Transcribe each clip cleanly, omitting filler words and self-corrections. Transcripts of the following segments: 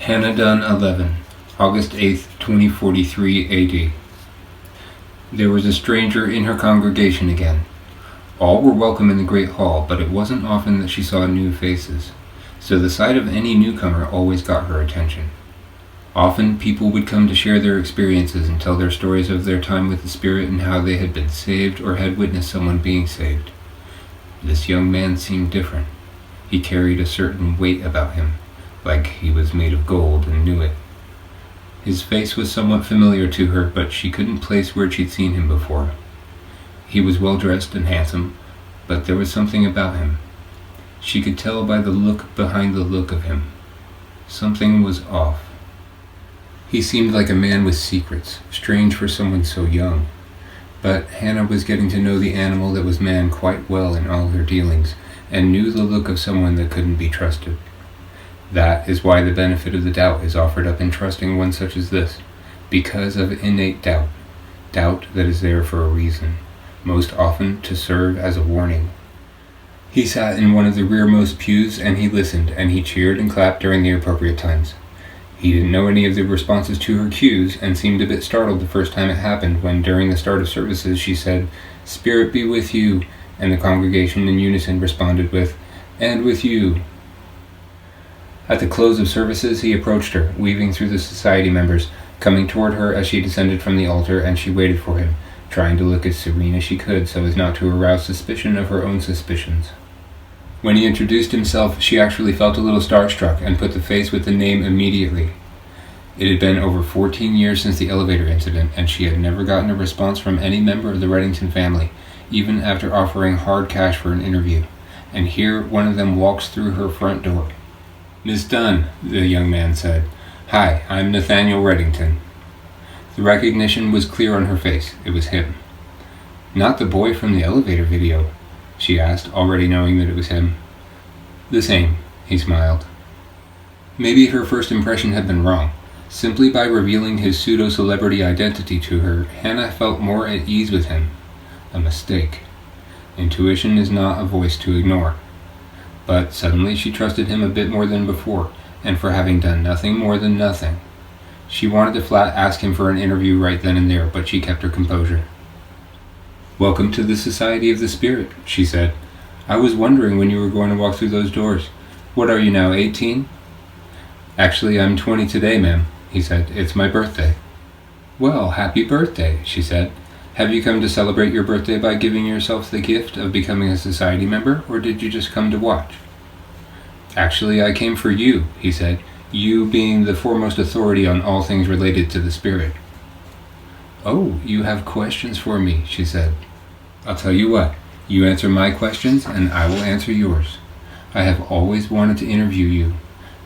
Hannah Dunn 11, August 8, 2043 AD. There was a stranger in her congregation again. All were welcome in the great hall, but it wasn't often that she saw new faces, so the sight of any newcomer always got her attention. Often people would come to share their experiences and tell their stories of their time with the Spirit and how they had been saved or had witnessed someone being saved. This young man seemed different. He carried a certain weight about him, like he was made of gold and knew it. His face was somewhat familiar to her, but she couldn't place where she'd seen him before. He was well-dressed and handsome, but there was something about him. She could tell by the look behind the look of him. Something was off. He seemed like a man with secrets, strange for someone so young. But Hannah was getting to know the animal that was man quite well in all her dealings, and knew the look of someone that couldn't be trusted. That is why the benefit of the doubt is offered up in trusting one such as this, because of innate doubt, doubt that is there for a reason, most often to serve as a warning. He sat in one of the rearmost pews, and he listened, and he cheered and clapped during the appropriate times. He didn't know any of the responses to her cues, and seemed a bit startled the first time it happened when, during the start of services, she said, "Spirit be with you," and the congregation in unison responded with, "And with you." At the close of services, he approached her, weaving through the society members, coming toward her as she descended from the altar, and she waited for him, trying to look as serene as she could so as not to arouse suspicion of her own suspicions. When he introduced himself, she actually felt a little starstruck and put the face with the name immediately. It had been over 14 years since the elevator incident, and she had never gotten a response from any member of the Reddington family, even after offering hard cash for an interview. And here one of them walks through her front door. "Miss Dunn," the young man said. "Hi, I'm Nathaniel Reddington." The recognition was clear on her face. It was him. "Not the boy from the elevator video?" she asked, already knowing that it was him. "The same," he smiled. Maybe her first impression had been wrong. Simply by revealing his pseudo-celebrity identity to her, Hannah felt more at ease with him. A mistake. Intuition is not a voice to ignore. But suddenly she trusted him a bit more than before, and for having done nothing more than nothing. She wanted to flat ask him for an interview right then and there, but she kept her composure. "Welcome to the Society of the Spirit," she said. "I was wondering when you were going to walk through those doors. What are you now, 18? "Actually, I'm 20 today, ma'am," he said. "It's my birthday." "Well, happy birthday," she said. "Have you come to celebrate your birthday by giving yourself the gift of becoming a society member, or did you just come to watch?" "Actually, I came for you," he said, "you being the foremost authority on all things related to the Spirit." "Oh, you have questions for me," she said. "I'll tell you what, you answer my questions and I will answer yours. I have always wanted to interview you.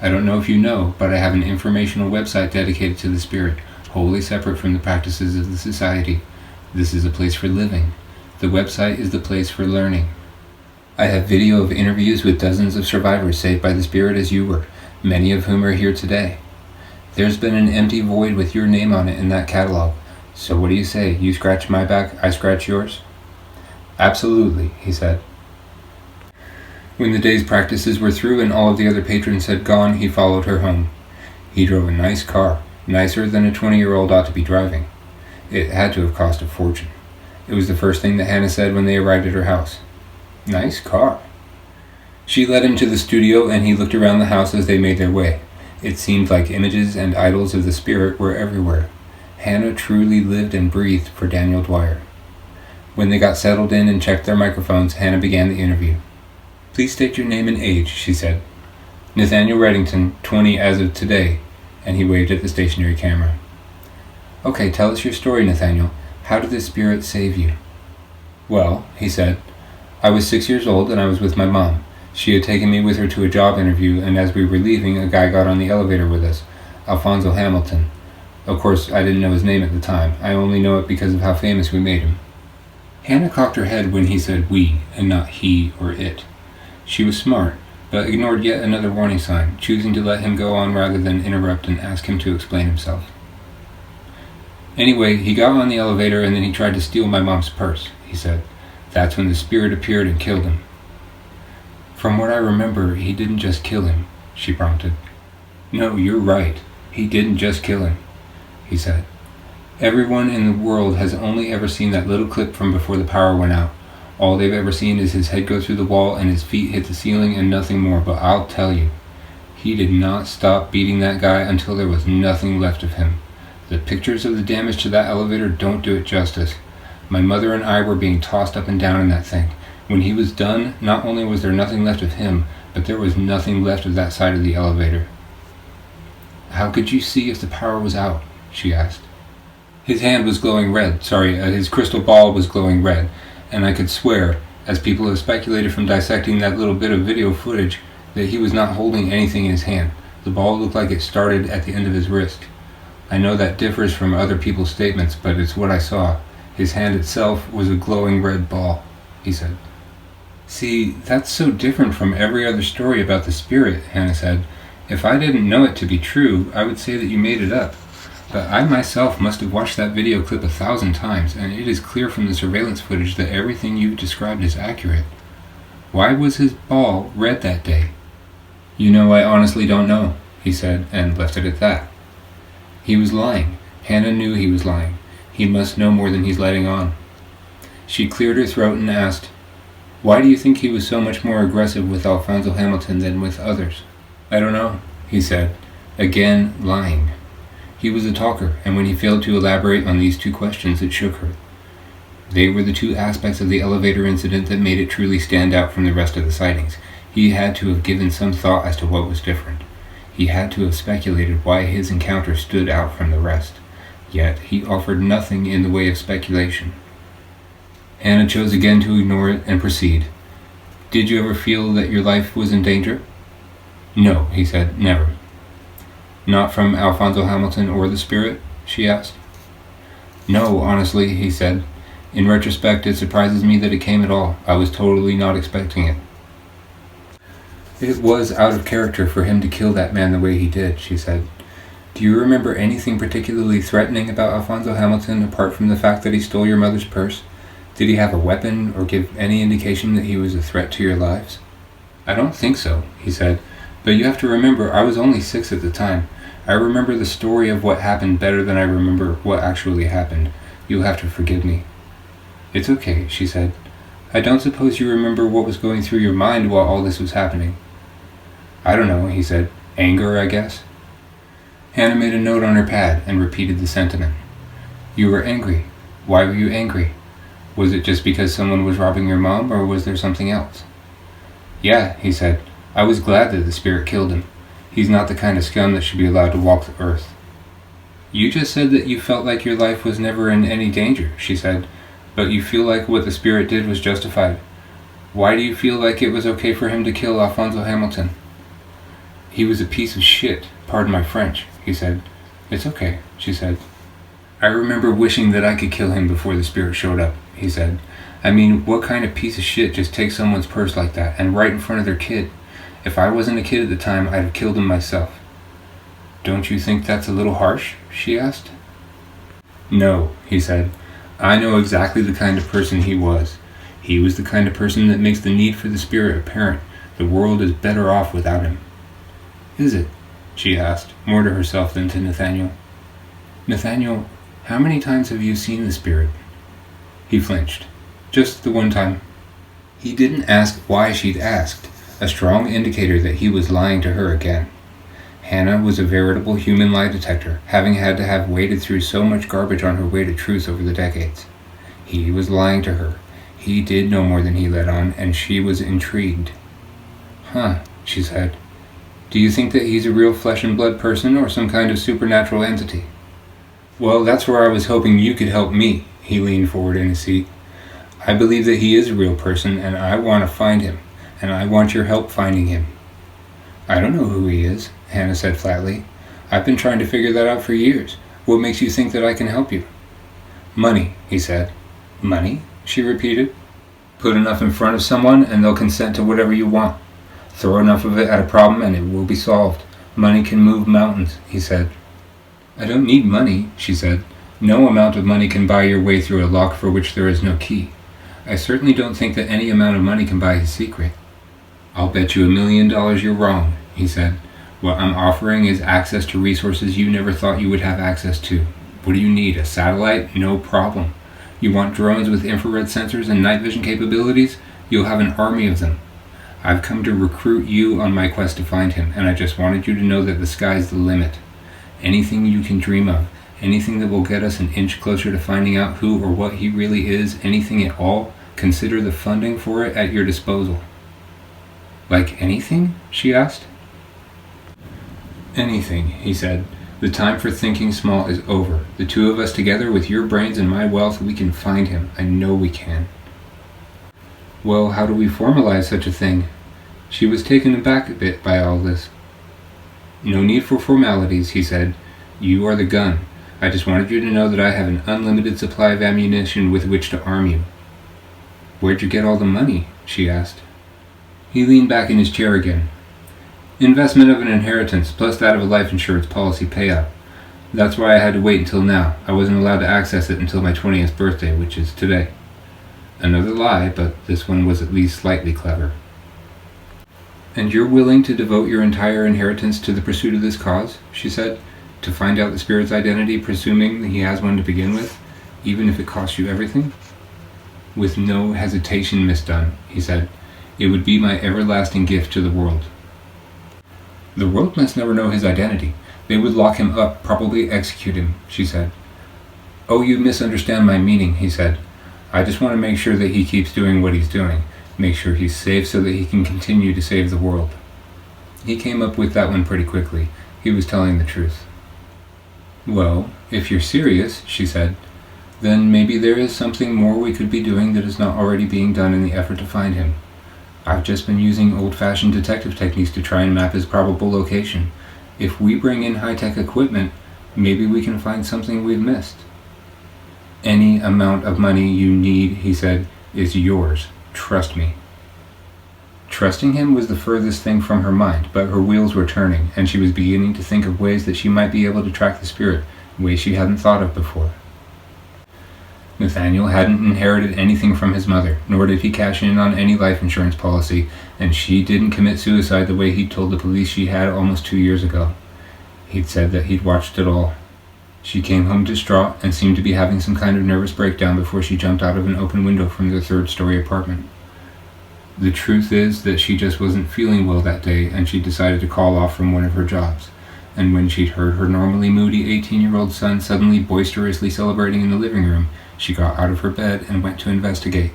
I don't know if you know, but I have an informational website dedicated to the Spirit, wholly separate from the practices of the Society. This is a place for living. The website is the place for learning. I have video of interviews with dozens of survivors saved by the Spirit as you were, many of whom are here today. There's been an empty void with your name on it in that catalog. So what do you say? You scratch my back, I scratch yours?" "Absolutely," he said. When the day's practices were through and all of the other patrons had gone, he followed her home. He drove a nice car, nicer than a 20-year-old ought to be driving. It had to have cost a fortune. It was the first thing that Hannah said when they arrived at her house. "Nice car." She led him to the studio, and he looked around the house as they made their way. It seemed like images and idols of the Spirit were everywhere. Hannah truly lived and breathed for Daniel Dwyer. When they got settled in and checked their microphones, Hannah began the interview. "Please state your name and age," she said. "Nathaniel Reddington, 20 as of today," and he waved at the stationary camera. "Okay, tell us your story, Nathaniel. How did the Spirit save you?" "Well," he said, "I was 6 years old and I was with my mom. She had taken me with her to a job interview, and as we were leaving, a guy got on the elevator with us, Alfonso Hamilton. Of course, I didn't know his name at the time. I only know it because of how famous we made him." Hannah cocked her head when he said we, and not he or it. She was smart, but ignored yet another warning sign, choosing to let him go on rather than interrupt and ask him to explain himself. "Anyway, he got on the elevator and then he tried to steal my mom's purse," he said. "That's when the Spirit appeared and killed him." "From what I remember, he didn't just kill him," she prompted. No, you're right. He didn't just kill him, he said. Everyone in the world has only ever seen that little clip from before the power went out. All they've ever seen is his head go through the wall and his feet hit the ceiling and nothing more, but I'll tell you, he did not stop beating that guy until there was nothing left of him. The pictures of the damage to that elevator don't do it justice. My mother and I were being tossed up and down in that thing. When he was done, not only was there nothing left of him, but there was nothing left of that side of the elevator. How could you see if the power was out? She asked. His hand was glowing red, his crystal ball was glowing red, and I could swear, as people have speculated from dissecting that little bit of video footage, that he was not holding anything in his hand. The ball looked like it started at the end of his wrist. I know that differs from other people's statements, but it's what I saw. His hand itself was a glowing red ball, he said. See, that's so different from every other story about the spirit, Hannah said. If I didn't know it to be true, I would say that you made it up. But I myself must have watched that video clip 1,000 times, and it is clear from the surveillance footage that everything you've described is accurate. Why was his ball red that day? You know, I honestly don't know, he said, and left it at that. He was lying. Hannah knew he was lying. He must know more than he's letting on. She cleared her throat and asked, "Why do you think he was so much more aggressive with Alfonso Hamilton than with others?" "I don't know," he said, again lying. He was a talker, and when he failed to elaborate on these two questions, it shook her. They were the two aspects of the elevator incident that made it truly stand out from the rest of the sightings. He had to have given some thought as to what was different. He had to have speculated why his encounter stood out from the rest. Yet he offered nothing in the way of speculation. Hannah chose again to ignore it and proceed. "Did you ever feel that your life was in danger?" "No," he said, "never." "Not from Alfonso Hamilton or the spirit?" she asked. "No, honestly," he said. "In retrospect, it surprises me that it came at all. I was totally not expecting it." "It was out of character for him to kill that man the way he did," she said. "Do you remember anything particularly threatening about Alfonso Hamilton apart from the fact that he stole your mother's purse? Did he have a weapon or give any indication that he was a threat to your lives?" "I don't think so," he said. "But you have to remember, I was only 6 at the time. I remember the story of what happened better than I remember what actually happened. You'll have to forgive me." "It's okay," she said. "I don't suppose you remember what was going through your mind while all this was happening." "I don't know," he said. "Anger, I guess." Hannah made a note on her pad and repeated the sentiment. "You were angry. Why were you angry? Was it just because someone was robbing your mom, or was there something else?" "Yeah," he said. "I was glad that the spirit killed him. He's not the kind of scum that should be allowed to walk the earth." "You just said that you felt like your life was never in any danger," she said, "but you feel like what the spirit did was justified. Why do you feel like it was okay for him to kill Alfonso Hamilton?" "He was a piece of shit, pardon my French," he said. "It's okay," she said. "I remember wishing that I could kill him before the spirit showed up," he said. "I mean, what kind of piece of shit just takes someone's purse like that, and right in front of their kid? If I wasn't a kid at the time, I'd have killed him myself." "Don't you think that's a little harsh?" she asked. "No," he said. "I know exactly the kind of person he was. He was the kind of person that makes the need for the spirit apparent. The world is better off without him." "Is it?" she asked, more to herself than to Nathaniel. "Nathaniel, how many times have you seen the spirit?" He flinched. "Just the one time." He didn't ask why she'd asked, a strong indicator that he was lying to her again. Hannah was a veritable human lie detector, having had to have waded through so much garbage on her way to truth over the decades. He was lying to her. He did know more than he let on, and she was intrigued. "Huh," she said. "Do you think that he's a real flesh and blood person or some kind of supernatural entity?" "Well, that's where I was hoping you could help me," he leaned forward in his seat. "I believe that he is a real person, and I want to find him, and I want your help finding him." "I don't know who he is," Hannah said flatly. "I've been trying to figure that out for years. What makes you think that I can help you?" "Money," he said. "Money?" she repeated. "Put enough in front of someone and they'll consent to whatever you want. Throw enough of it at a problem and it will be solved. Money can move mountains," he said. "I don't need money," she said. "No amount of money can buy your way through a lock for which there is no key. I certainly don't think that any amount of money can buy his secret." "I'll bet you $1,000,000 you're wrong," he said. What I'm offering is access to resources you never thought you would have access to. What do you need? A satellite? No problem. You want drones with infrared sensors and night vision capabilities? You'll have an army of them. I've come to recruit you on my quest to find him, and I just wanted you to know that the sky's the limit. Anything you can dream of, anything that will get us an inch closer to finding out who or what he really is, anything at all, consider the funding for it at your disposal. Like anything? She asked. Anything, he said. The time for thinking small is over. The two of us together, with your brains and my wealth, we can find him. I know we can. Well, how do we formalize such a thing? She was taken aback a bit by all this. No need for formalities, he said. You are the gun. I just wanted you to know that I have an unlimited supply of ammunition with which to arm you. Where'd you get all the money? She asked. He leaned back in his chair again. Investment of an inheritance, plus that of a life insurance policy payout. That's why I had to wait until now. I wasn't allowed to access it until my 20th birthday, which is today. Another lie, but this one was at least slightly clever. And you're willing to devote your entire inheritance to the pursuit of this cause? She said. To find out the spirit's identity, presuming that he has one to begin with, even if it costs you everything? With no hesitation, Miss Dunn, he said. It would be my everlasting gift to the world. The world must never know his identity. They would lock him up, probably execute him, she said. Oh, you misunderstand my meaning, he said. I just want to make sure that he keeps doing what he's doing. Make sure he's safe so that he can continue to save the world. He came up with that one pretty quickly. He was telling the truth. Well, if you're serious, she said, then maybe there is something more we could be doing that is not already being done in the effort to find him. I've just been using old-fashioned detective techniques to try and map his probable location. If we bring in high-tech equipment, maybe we can find something we've missed. Any amount of money you need, he said, is yours. Trust me. Trusting him was the furthest thing from her mind, but her wheels were turning, and she was beginning to think of ways that she might be able to track the spirit, ways she hadn't thought of before. Nathaniel hadn't inherited anything from his mother, nor did he cash in on any life insurance policy, and she didn't commit suicide the way he'd told the police she had almost 2 years ago. He'd said that he'd watched it all. She came home distraught and seemed to be having some kind of nervous breakdown before she jumped out of an open window from their third-story apartment. The truth is that she just wasn't feeling well that day, and she decided to call off from one of her jobs. And when she'd heard her normally moody 18-year-old son suddenly boisterously celebrating in the living room, she got out of her bed and went to investigate.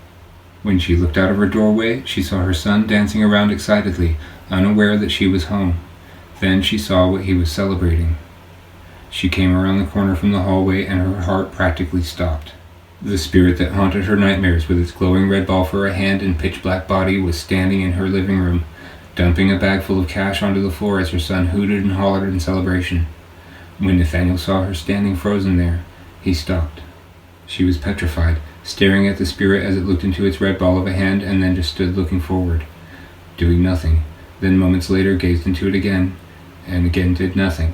When she looked out of her doorway, she saw her son dancing around excitedly, unaware that she was home. Then she saw what he was celebrating. She came around the corner from the hallway and her heart practically stopped. The spirit that haunted her nightmares with its glowing red ball for a hand and pitch-black body was standing in her living room, dumping a bag full of cash onto the floor as her son hooted and hollered in celebration. When Nathaniel saw her standing frozen there, he stopped. She was petrified, staring at the spirit as it looked into its red ball of a hand and then just stood looking forward, doing nothing, then moments later gazed into it again, and again did nothing.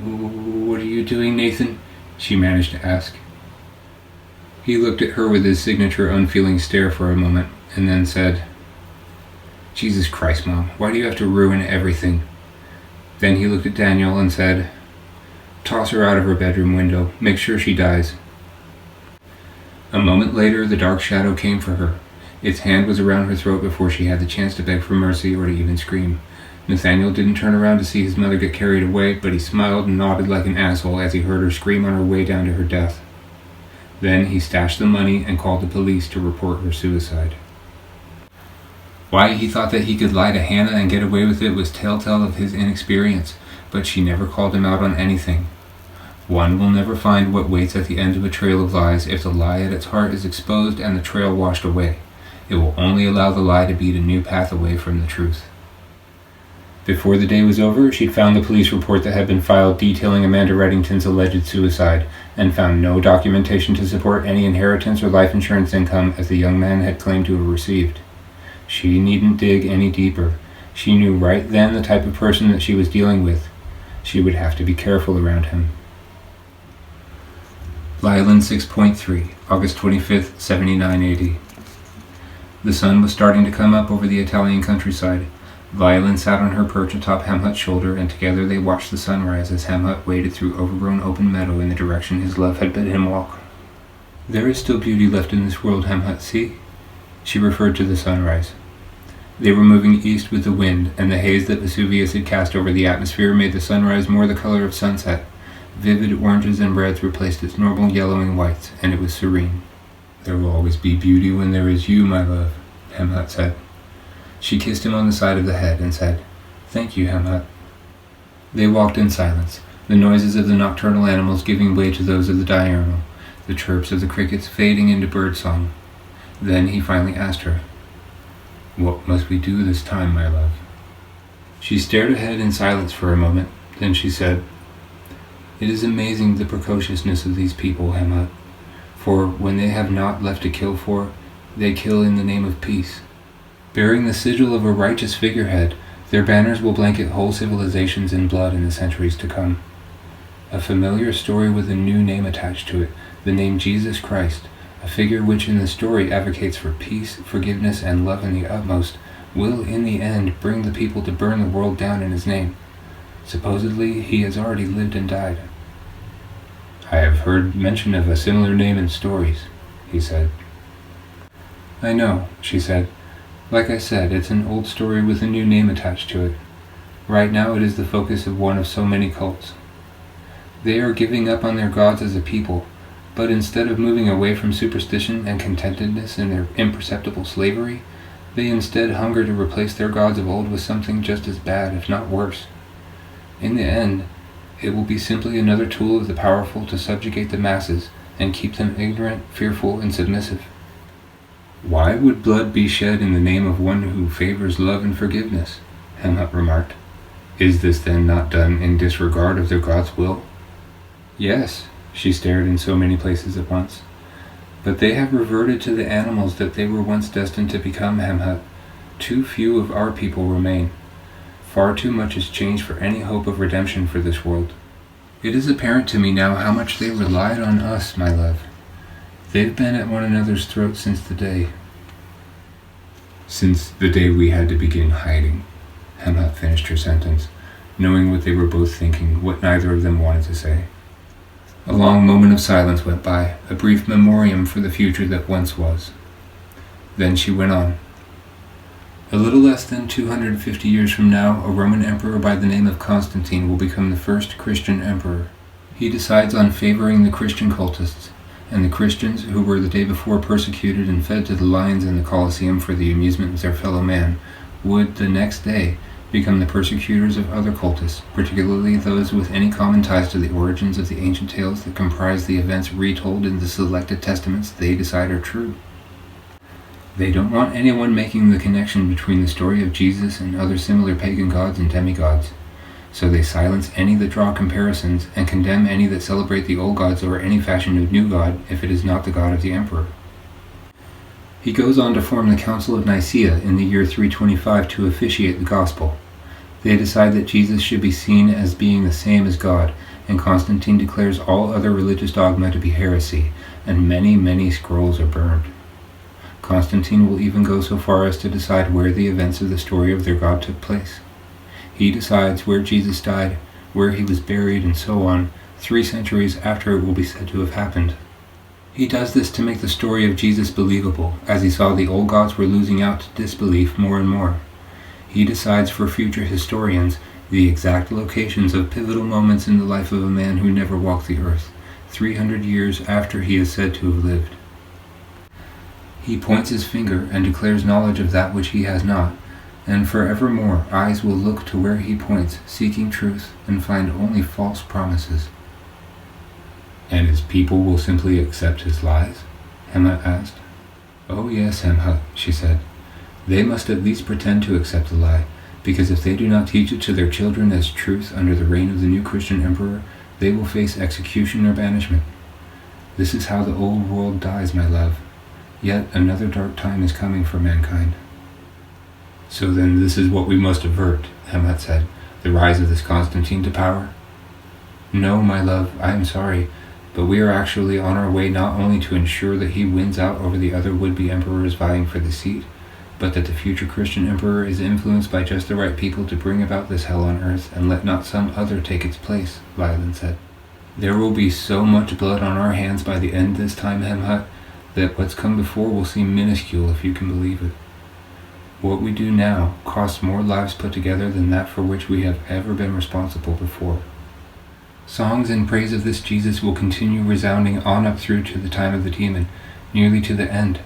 "What are you doing, Nathan?" she managed to ask. He looked at her with his signature unfeeling stare for a moment, and then said, "Jesus Christ, Mom, why do you have to ruin everything?" Then he looked at Daniel and said, "Toss her out of her bedroom window. Make sure she dies." A moment later, the dark shadow came for her. Its hand was around her throat before she had the chance to beg for mercy or to even scream. Nathaniel didn't turn around to see his mother get carried away, but he smiled and nodded like an asshole as he heard her scream on her way down to her death. Then he stashed the money and called the police to report her suicide. Why he thought that he could lie to Hannah and get away with it was telltale of his inexperience, but she never called him out on anything. One will never find what waits at the end of a trail of lies if the lie at its heart is exposed and the trail washed away. It will only allow the lie to beat a new path away from the truth. Before the day was over, she'd found the police report that had been filed detailing Amanda Reddington's alleged suicide, and found no documentation to support any inheritance or life insurance income as the young man had claimed to have received. She needn't dig any deeper. She knew right then the type of person that she was dealing with. She would have to be careful around him. Lyland 6.3, August 25th, 79 AD. The sun was starting to come up over the Italian countryside. Violin sat on her perch atop Hamhut's shoulder, and together they watched the sunrise as Hamhut waded through overgrown open meadow in the direction his love had bid him walk. "There is still beauty left in this world, Hamhut, see?" She referred to the sunrise. They were moving east with the wind, and the haze that Vesuvius had cast over the atmosphere made the sunrise more the color of sunset. Vivid oranges and reds replaced its normal yellowing whites, and it was serene. "There will always be beauty when there is you, my love," Hamhut said. She kissed him on the side of the head and said, "Thank you, Hamhut." They walked in silence, the noises of the nocturnal animals giving way to those of the diurnal, the chirps of the crickets fading into birdsong. Then he finally asked her, "What must we do this time, my love?" She stared ahead in silence for a moment, then she said, "It is amazing the precociousness of these people, Hamhut, for when they have naught left to kill for, they kill in the name of peace. Bearing the sigil of a righteous figurehead, their banners will blanket whole civilizations in blood in the centuries to come. A familiar story with a new name attached to it, the name Jesus Christ, a figure which in the story advocates for peace, forgiveness, and love in the utmost, will in the end bring the people to burn the world down in his name. Supposedly, he has already lived and died." "I have heard mention of a similar name in stories," he said. "I know," she said. "Like I said, it's an old story with a new name attached to it. Right now it is the focus of one of so many cults. They are giving up on their gods as a people, but instead of moving away from superstition and contentedness in their imperceptible slavery, they instead hunger to replace their gods of old with something just as bad, if not worse. In the end, it will be simply another tool of the powerful to subjugate the masses and keep them ignorant, fearful, and submissive." "Why would blood be shed in the name of one who favors love and forgiveness?" Hamhut remarked. "Is this then not done in disregard of their God's will?" "Yes," she stared in so many places at once. "But they have reverted to the animals that they were once destined to become, Hamhut. Too few of our people remain. Far too much has changed for any hope of redemption for this world. It is apparent to me now how much they relied on us, my love. They've been at one another's throats since the day we had to begin hiding." Hamhut finished her sentence, knowing what they were both thinking, what neither of them wanted to say. A long moment of silence went by, a brief memoriam for the future that once was. Then she went on. "A little less than 250 years from now, a Roman emperor by the name of Constantine will become the first Christian emperor. He decides on favoring the Christian cultists, and the Christians, who were the day before persecuted and fed to the lions in the Colosseum for the amusement of their fellow man, would, the next day, become the persecutors of other cultists, particularly those with any common ties to the origins of the ancient tales that comprise the events retold in the selected testaments they decide are true. They don't want anyone making the connection between the story of Jesus and other similar pagan gods and demigods, so they silence any that draw comparisons and condemn any that celebrate the old gods or any fashion of new god if it is not the god of the emperor." He goes on to form the Council of Nicaea in the year 325 to officiate the gospel. They decide that Jesus should be seen as being the same as God, and Constantine declares all other religious dogma to be heresy, and many, many scrolls are burned. Constantine will even go so far as to decide where the events of the story of their God took place. He decides where Jesus died, where he was buried, and so on, 3 centuries after it will be said to have happened. He does this to make the story of Jesus believable, as he saw the old gods were losing out to disbelief more and more. He decides for future historians the exact locations of pivotal moments in the life of a man who never walked the earth, 300 years after he is said to have lived. He points his finger and declares knowledge of that which he has not, and forevermore eyes will look to where he points, seeking truth, and find only false promises." "And his people will simply accept his lies?" Hamhut asked. "Oh yes, Hamhut," she said. "They must at least pretend to accept the lie, because if they do not teach it to their children as truth under the reign of the new Christian emperor, they will face execution or banishment. This is how the old world dies, my love. Yet another dark time is coming for mankind." "So then this is what we must avert," Hamhut said, "the rise of this Constantine to power?" "No, my love, I am sorry, but we are actually on our way not only to ensure that he wins out over the other would-be emperors vying for the seat, but that the future Christian emperor is influenced by just the right people to bring about this hell on earth, and let not some other take its place, Violin said. There will be so much blood on our hands by the end this time, Hemhut, that what's come before will seem minuscule if you can believe it. What we do now costs more lives put together than that for which we have ever been responsible before. Songs in praise of this Jesus will continue resounding on up through to the time of the demon, nearly to the end.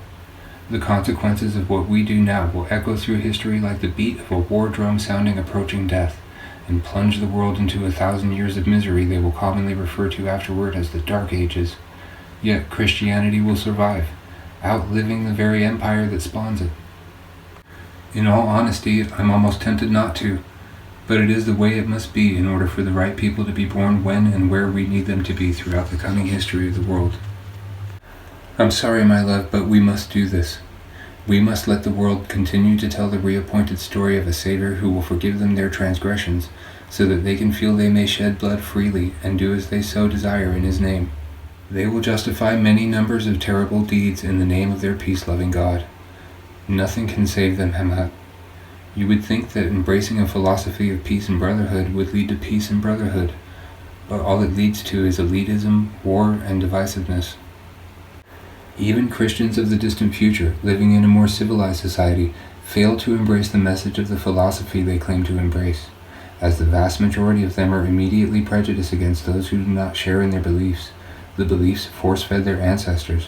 The consequences of what we do now will echo through history like the beat of a war drum sounding approaching death, and plunge the world into 1,000 years of misery they will commonly refer to afterward as the Dark Ages. Yet Christianity will survive, outliving the very empire that spawns it. In all honesty, I'm almost tempted not to, but it is the way it must be in order for the right people to be born when and where we need them to be throughout the coming history of the world. I'm sorry, my love, but we must do this. We must let the world continue to tell the reappointed story of a Savior who will forgive them their transgressions, so that they can feel they may shed blood freely and do as they so desire in His name. They will justify many numbers of terrible deeds in the name of their peace-loving God. Nothing can save them, Hemhut. You would think that embracing a philosophy of peace and brotherhood would lead to peace and brotherhood, but all it leads to is elitism, war, and divisiveness. Even Christians of the distant future, living in a more civilized society, fail to embrace the message of the philosophy they claim to embrace, as the vast majority of them are immediately prejudiced against those who do not share in their beliefs, the beliefs force-fed their ancestors,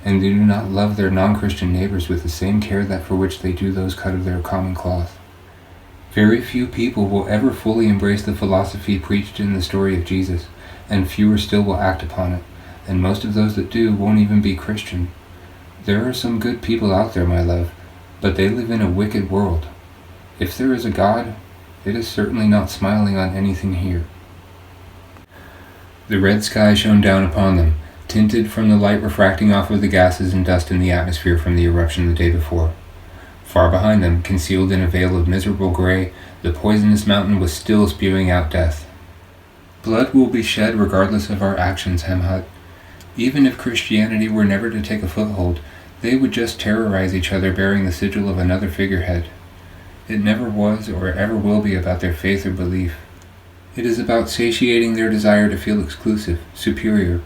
and they do not love their non-Christian neighbors with the same care that for which they do those cut of their common cloth. Very few people will ever fully embrace the philosophy preached in the story of Jesus, and fewer still will act upon it, and most of those that do won't even be Christian. There are some good people out there, my love, but they live in a wicked world. If there is a God, it is certainly not smiling on anything here. The red sky shone down upon them, tinted from the light refracting off of the gases and dust in the atmosphere from the eruption the day before. Far behind them, concealed in a veil of miserable gray, the poisonous mountain was still spewing out death. Blood will be shed regardless of our actions, Hemhut. Even if Christianity were never to take a foothold, they would just terrorize each other bearing the sigil of another figurehead. It never was or ever will be about their faith or belief. It is about satiating their desire to feel exclusive, superior,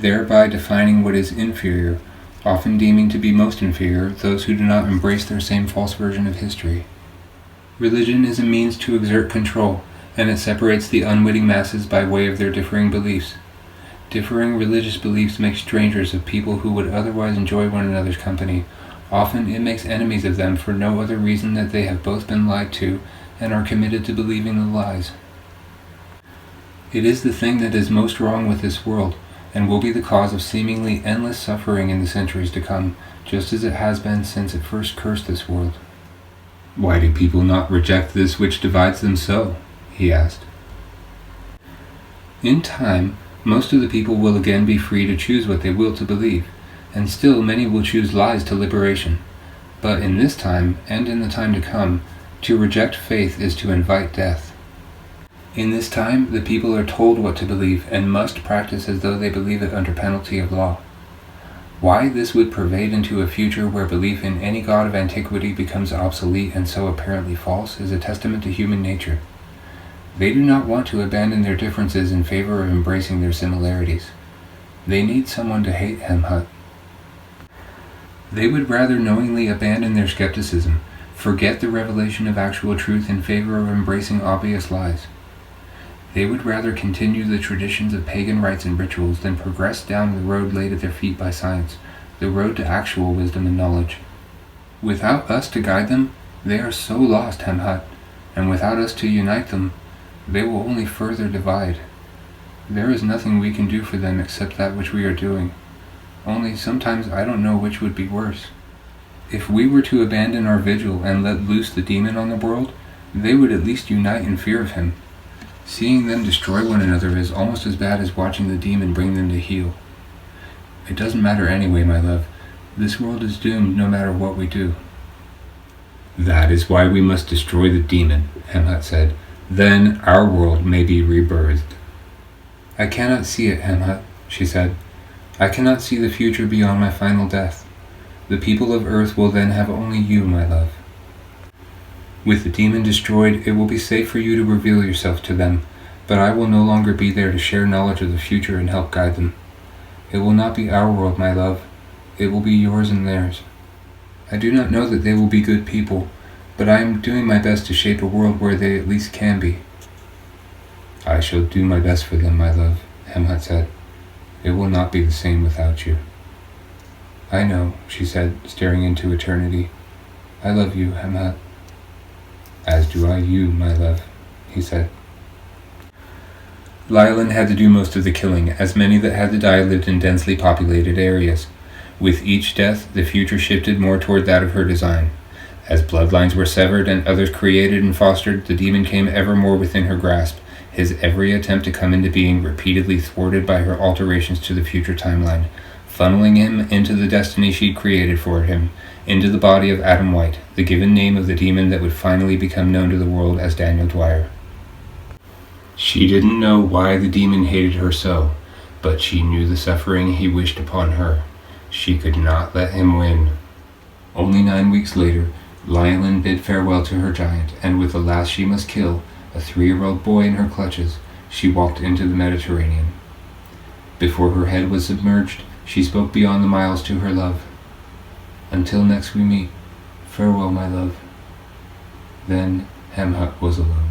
thereby defining what is inferior, often deeming to be most inferior those who do not embrace their same false version of history. Religion is a means to exert control, and it separates the unwitting masses by way of their differing beliefs. Differing religious beliefs make strangers of people who would otherwise enjoy one another's company. Often it makes enemies of them for no other reason that they have both been lied to and are committed to believing the lies. It is the thing that is most wrong with this world, and will be the cause of seemingly endless suffering in the centuries to come, just as it has been since it first cursed this world. Why do people not reject this which divides them so? He asked. In time, most of the people will again be free to choose what they will to believe, and still many will choose lies to liberation. But in this time, and in the time to come, to reject faith is to invite death. In this time, the people are told what to believe, and must practice as though they believe it under penalty of law. Why this would pervade into a future where belief in any god of antiquity becomes obsolete and so apparently false is a testament to human nature. They do not want to abandon their differences in favor of embracing their similarities. They need someone to hate, Hemhut. They would rather knowingly abandon their skepticism, forget the revelation of actual truth in favor of embracing obvious lies. They would rather continue the traditions of pagan rites and rituals than progress down the road laid at their feet by science, the road to actual wisdom and knowledge. Without us to guide them, they are so lost, Hemhut, and without us to unite them, they will only further divide. There is nothing we can do for them except that which we are doing. Only sometimes I don't know which would be worse. If we were to abandon our vigil and let loose the demon on the world, they would at least unite in fear of him. Seeing them destroy one another is almost as bad as watching the demon bring them to heel. It doesn't matter anyway, my love. This world is doomed no matter what we do. That is why we must destroy the demon, Hemhut said. Then our world may be rebirthed. I cannot see it, Hemhut, she said. I cannot see the future beyond my final death. The people of Earth will then have only you, my love. With the demon destroyed, it will be safe for you to reveal yourself to them, but I will no longer be there to share knowledge of the future and help guide them. It will not be our world, my love. It will be yours and theirs. I do not know that they will be good people, but I am doing my best to shape a world where they at least can be. I shall do my best for them, my love, Hemhut said. It will not be the same without you. I know, she said, staring into eternity. I love you, Hemhut. As do I you, my love, he said. Lylin had to do most of the killing, as many that had to die lived in densely populated areas. With each death, the future shifted more toward that of her design. As bloodlines were severed and others created and fostered, the demon came ever more within her grasp, his every attempt to come into being repeatedly thwarted by her alterations to the future timeline, funneling him into the destiny she'd created for him, into the body of Adam White, the given name of the demon that would finally become known to the world as Daniel Dwyer. She didn't know why the demon hated her so, but she knew the suffering he wished upon her. She could not let him win. Only 9 weeks later, Lylin bid farewell to her giant, and with the last she must kill, a 3-year-old boy in her clutches, she walked into the Mediterranean. Before her head was submerged, she spoke beyond the miles to her love. Until next we meet, farewell, my love. Then Hemhut was alone.